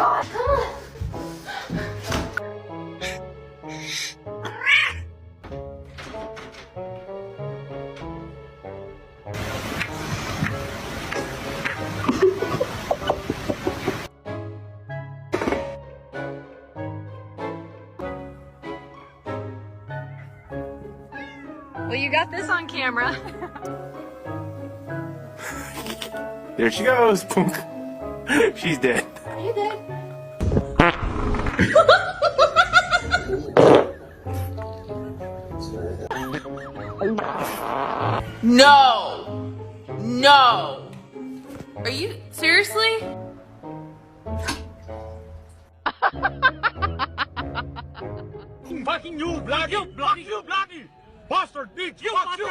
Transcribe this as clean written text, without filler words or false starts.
god. Come on. Well, you got this on camera. There she goes. Punk. She's dead. Are you dead? No! No! Are you seriously? Fucking you, bloody bastard, bitch! You, fuck you!